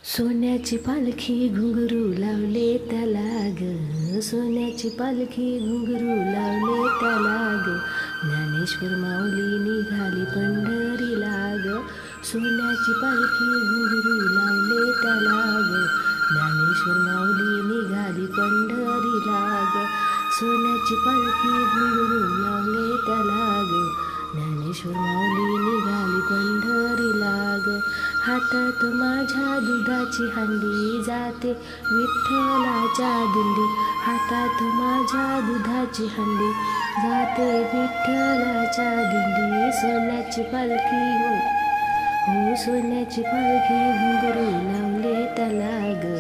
सोन्याची पालखी घुंगरू लावले त्याला ग, सोन्याची पालखी घुंगरू लावले त्याला ग, ज्ञानेश्वर माऊली निघाली पंढरीला ग, सोन्याची पालखी घुंगरू लावले त्याला ग, ज्ञानेश्वर माऊली निघाली पंढरीला ग, सोन्याची पालखी घुंगरू लावले त्याला ग, ज्ञानेश्वर माऊली निघाली पंढरीला ग, हातात माझ्या दुधाची हंडी जाते विठ्ठलाच्या दिंडी, हातात माझ्या दुधाची हंडी जाते विठ्ठलाच्या दिंडी, सोन्याची पालखी हो सोन्याची पालखी घुंगरू लावले त्याला ग,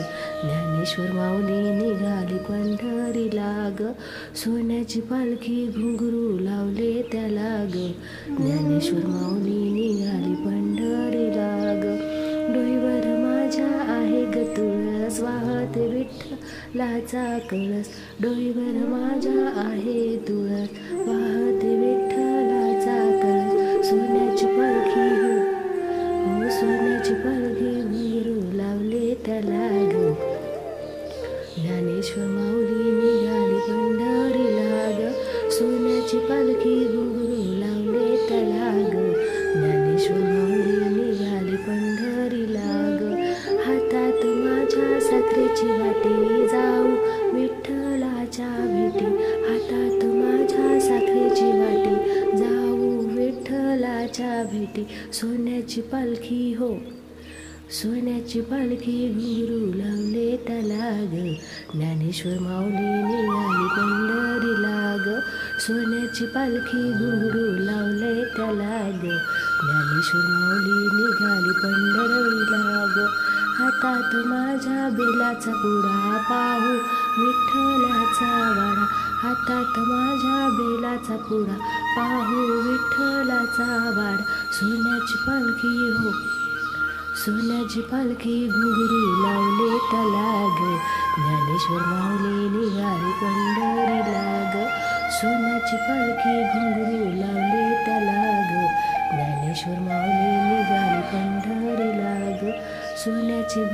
ज्ञानेश्वर माऊली निघाली पंढरीला ग, सोन्याची पालखी घुंगरू लावले त्याला ग, ज्ञानेश्वर माऊली निघाली पंढरीला ग, डोईवर माझ्या आहे ग तुळस वाहत विठ्ठलाचा कळस, डोईवर माझ्या आहे तुळस वाहत विठ्ठलाचा कळस, सोन्याची पालखी हो सोन्याची पालखी घुंगरू लावले त्याला ग, ज्ञानेश्वर माऊली निघाली पंढरीला ग, सोन्याची पालखी घुंगरू लावले त्याला ग, ज्ञानेश्वर माऊली निघाली पंढरीला ग, हातात माझ्या साखरेची वाटी जाऊ विठ्ठलाच्या भेटी, हातात माझ्या साखरेची वाटी जाऊ विठ्ठलाच्या भेटी, सोन्याची पालखी हो सोन्याची पालखी घुंगरू लावले त्याला ग, ज्ञानेश्वर माऊली निघाली पंढरीला ग, सोन्याची पालखी घुंगरू लावले त्याला ग, ज्ञानेश्वर माऊली निघाली पंढरीला ग, हातात माझ्या बेलाचा पुडा पाहू विठ्ठलाचा वाडा, हातात माझ्या बेलाचा पुडा पाहू विठ्ठलाचा वाडा, सोन्याची पालखी हो सोन्याची पालखी घुंगरू लावले त्याला ग, ज्ञानेश्वर माऊली निघाली पंढरीला ग, सोन्याची पालखी घुंगरू लावले त्याला ग, ज्ञानेश्वर माऊली निघाली पंढरीला ग, सोन्याची